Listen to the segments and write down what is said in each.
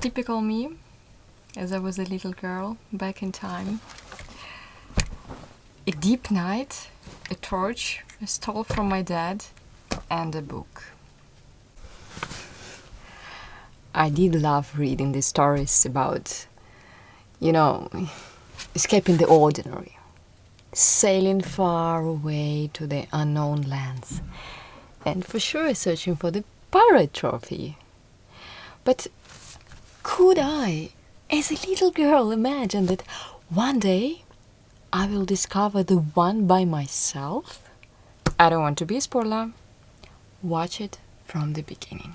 Typical me, as I was a little girl back in time. A deep night, a torch I stole from my dad, and a book. I did love reading the stories about, escaping the ordinary, sailing far away to the unknown lands, and for sure searching for the pirate trophy. But could I, as a little girl, imagine that one day I will discover the one by myself? I don't want to be a spoiler. Watch it from the beginning.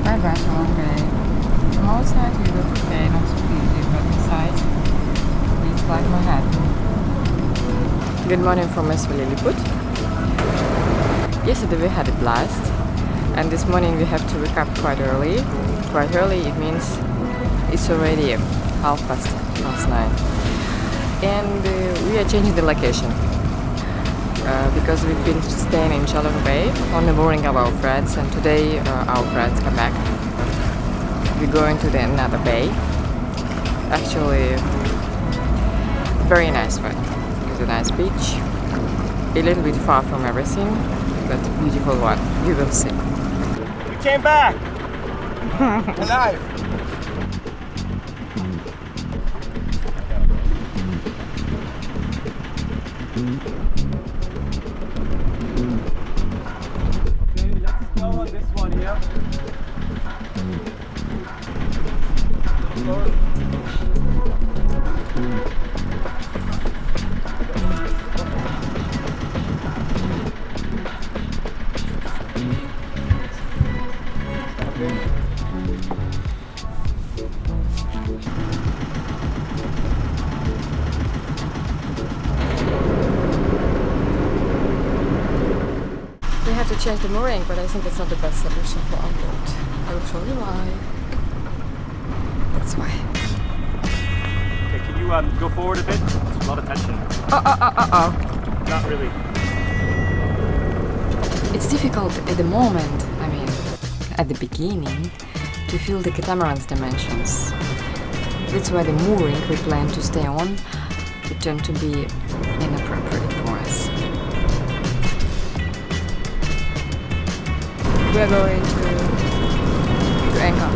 My gosh, a long day. From outside you look okay, not so busy, but inside it's like my head. Good morning from Lilliput. Yesterday we had a blast, and this morning we have to wake up quite early. Quite early, it means it's already 9:30. And we are changing the location because we've been staying in Shalom Bay on the morning of our friends, and today our friends come back. We're going to another bay. Actually, very nice one. It's a nice beach, a little bit far from everything, but a beautiful one. You will see. We came back! Alive! Okay, let's go on this one here. We have to change the mooring, but I think it's not the best solution for our boat. I will show you why. That's why. Okay, can you go forward a bit? There's a lot of tension. Oh. Not really. It's difficult at the moment, at the beginning, to feel the catamaran's dimensions. That's why the mooring we plan to stay on would turn to be inappropriate for us. We are going to anchor.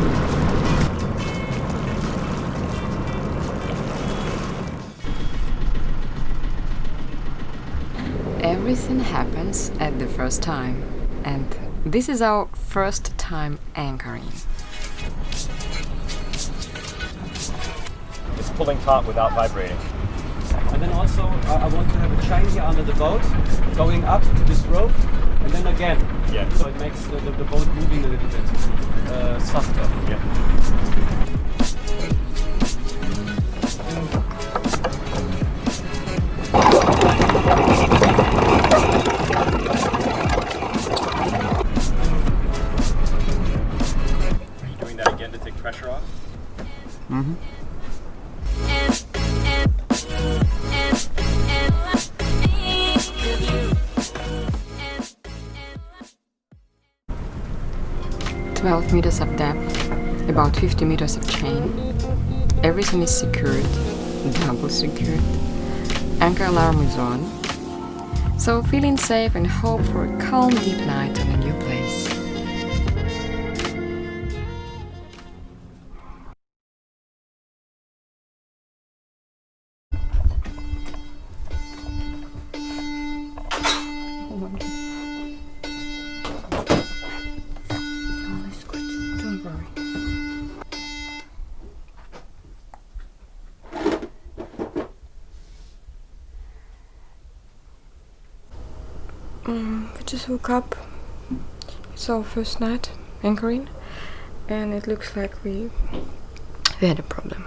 Everything happens at the first time, and this is our first time anchoring. It's pulling taut without vibrating. And then also, I want to have a chain here under the boat, going up to this rope, and then again. Yeah. So it makes the boat moving a little bit softer. Yeah. Are you doing that again to take pressure off? Mm-hmm. "12 meters of depth, about 50 meters of chain. Everything is secured, double secured. Anchor alarm is on. So feeling safe and hope for a calm deep night on a new place." Don't worry. We just woke up. It's our first night anchoring, and it looks like we had a problem.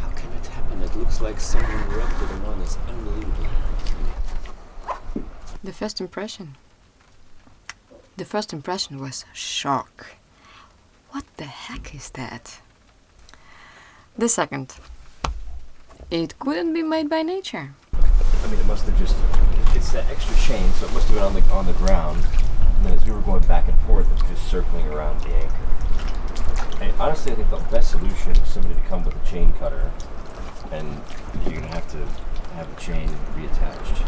How can it happen? It looks like someone wrecked it on. It's unbelievable. The first impression was shock. What the heck is that? The second. It couldn't be made by nature. I mean, it must have just, it's that extra chain, so it must have been on the ground. And then as we were going back and forth, it was just circling around the anchor. And honestly, I think the best solution is somebody to come with a chain cutter, and you're going to have the chain reattached.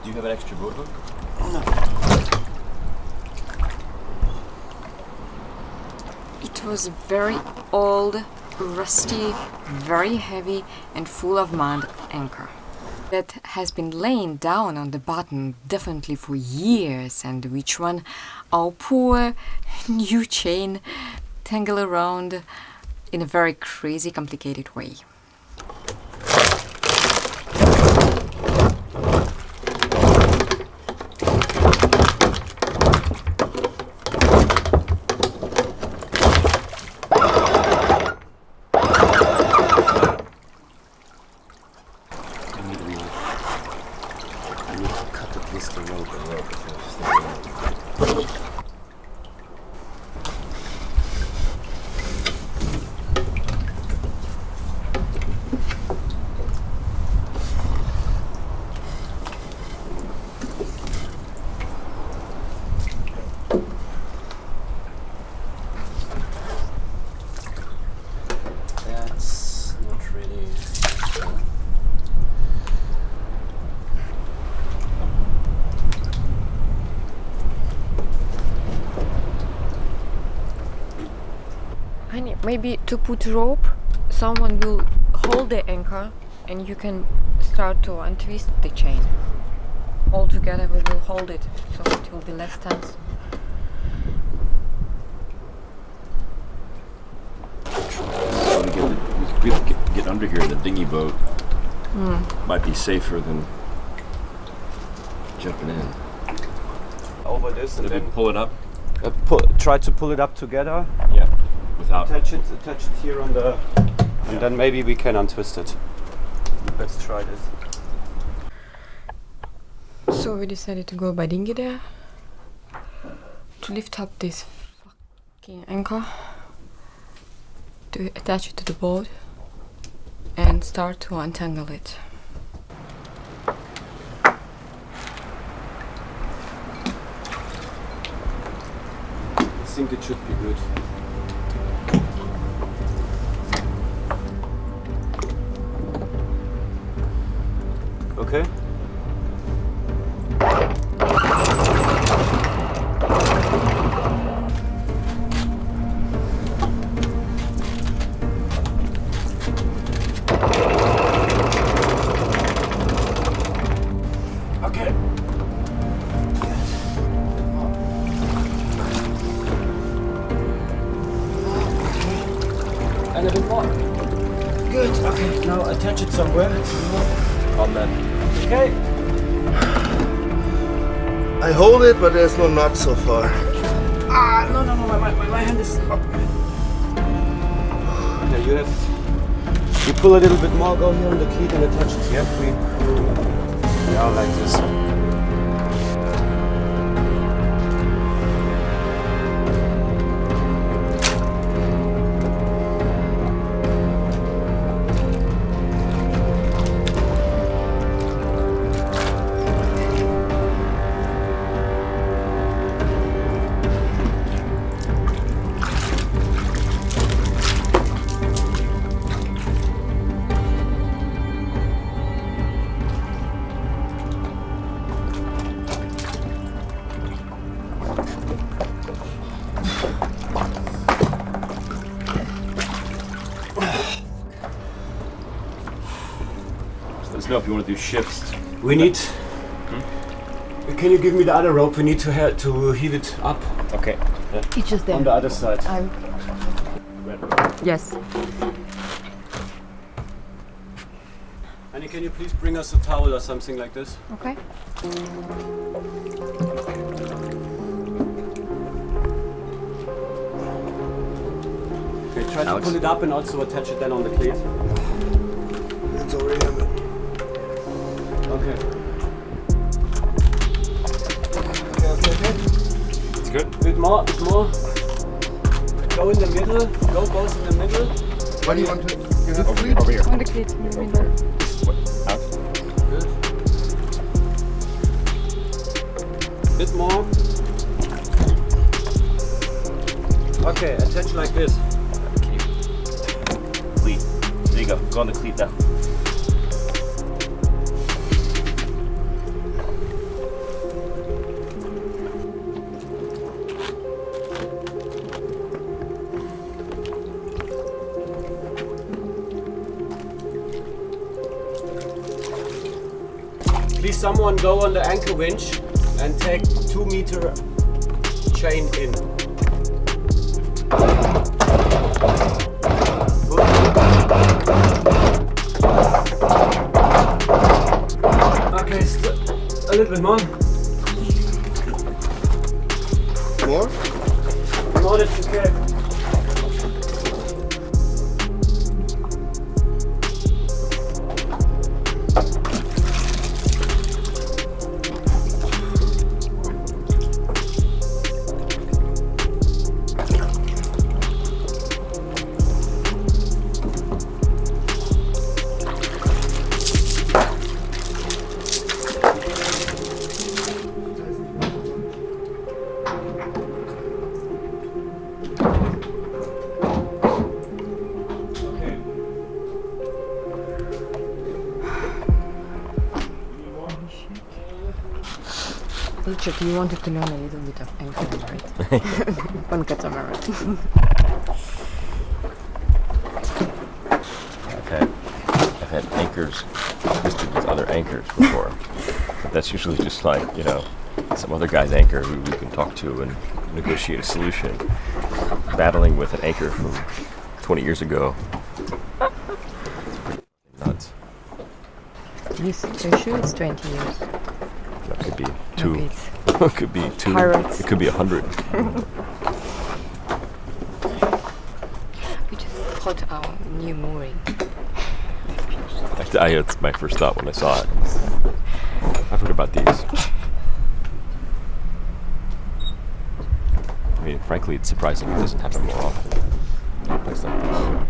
Do you have an extra boat hook? No. It was a very old, rusty, very heavy and full of mud anchor that has been laying down on the bottom definitely for years, and which one our poor new chain tangle around in a very crazy complicated way. That's not really. Maybe to put rope, someone will hold the anchor and you can start to untwist the chain. All together we will hold it so it will be less tense. So we get under here in the dinghy boat. Might be safer than jumping in. Over this and Did we then pull it up? try to pull it up together. Yeah. Without. Attach it here on the, and then maybe we can untwist it. Let's try this. So we decided to go by dinghy there to lift up this fucking anchor, to attach it to the boat and start to untangle it. I think it should be good. Okay. Okay. And a bit more. Good. Okay. Now attach it somewhere. On that. Okay. I hold it, but there's no knot so far. No, my hand is up. Yeah, you pull a little bit more, go here on the cleat and attach it here. Yeah, like this. Let us know if you want to do shifts. We need. Can you give me the other rope? We need to heave it up Okay. It's just there. on the other side. Yes. Annie, can you please bring us a towel or something like this? Okay. Okay, try to Alex? pull it up and also attach it then on the cleat. It's already on Okay. It's good. Bit more, bit more. Go in the middle. Go both in the middle. What do you want to? You have to Over here. On the cleats in the middle. Out. Good. Bit more. Okay, attach like this. Cleat. There you go. Go on the cleat now. Please someone go on the anchor winch and take 2 meter chain in. Okay, a little bit more. more? No, that's okay. Richard, you wanted to learn a little bit of anchoring, right? On catamaran. I've had anchors twisted with other anchors before, but that's usually just like, you know, some other guy's anchor who we can talk to and negotiate a solution. Battling with an anchor from 20 years ago. It's pretty nuts. You sure it's 20 years? That could be two. Okay, It could be two. Pirates. It could be 100. We just caught our new mooring. It's my first thought when I saw it. I've heard about these. I mean, frankly, it's surprising it doesn't happen more often in a place like this.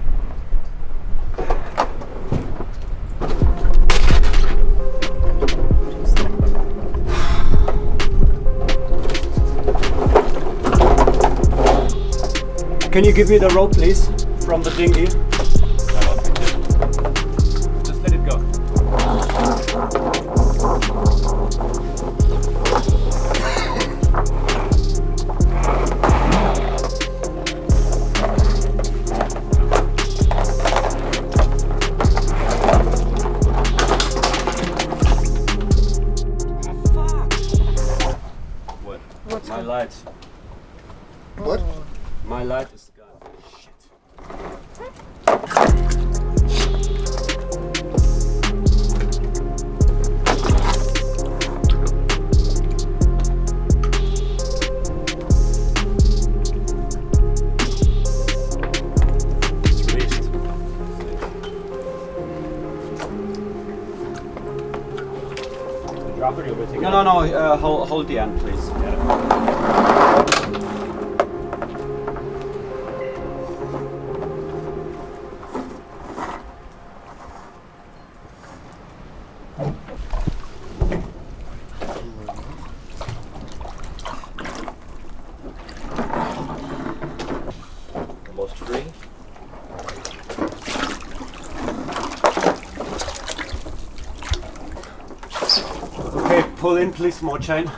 Can you give me the rope, please, from the dinghy? Just let it go. What? What's My light. What? My light is gone. Shit. It's released. Drop it over. No. Hold the end, please. Almost free. Okay, pull in, please, more chain.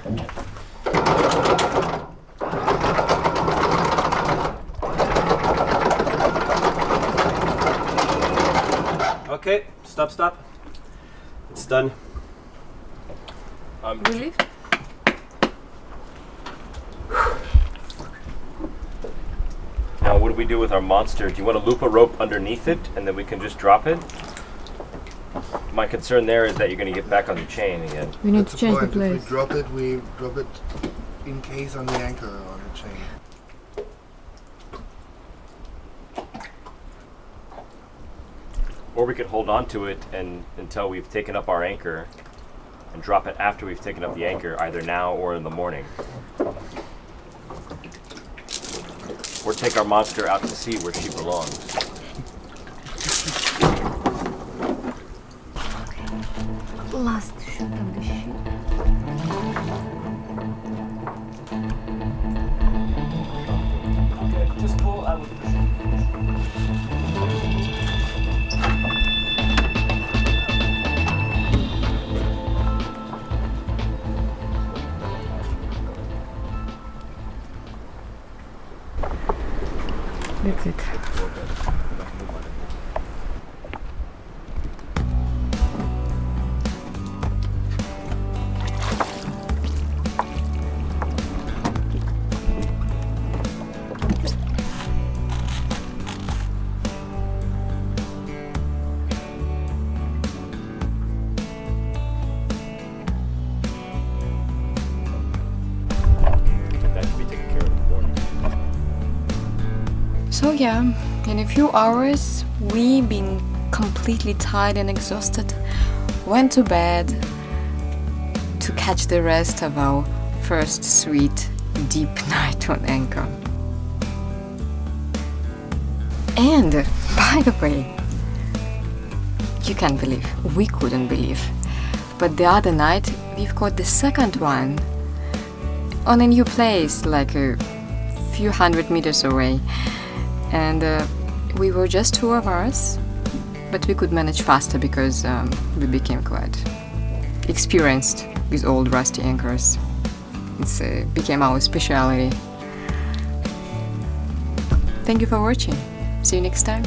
Okay, stop. It's done. Relief? Now, what do we do with our monster? Do you want to loop a rope underneath it and then we can just drop it? My concern there is that you're going to get back on the chain again. We need That's to change the point. place. If we drop it in case on the anchor or on the chain. Or we could hold on to it and until we've taken up our anchor and drop it after we've taken up the anchor, either now or in the morning. Or take our monster out to sea where she belongs. Last shot of the ship. Okay, just pull, I will push it. That's it. That should be taken care of in the morning. So yeah, in a few hours, we, being completely tired and exhausted, went to bed to catch the rest of our first sweet, deep night on anchor. And, by the way, you can't believe, we couldn't believe, but the other night we've caught the second one on a new place, like a few hundred meters away. And we were just two of us, but we could manage faster because we became quite experienced with old rusty anchors. It became our specialty. Thank you for watching. See you next time.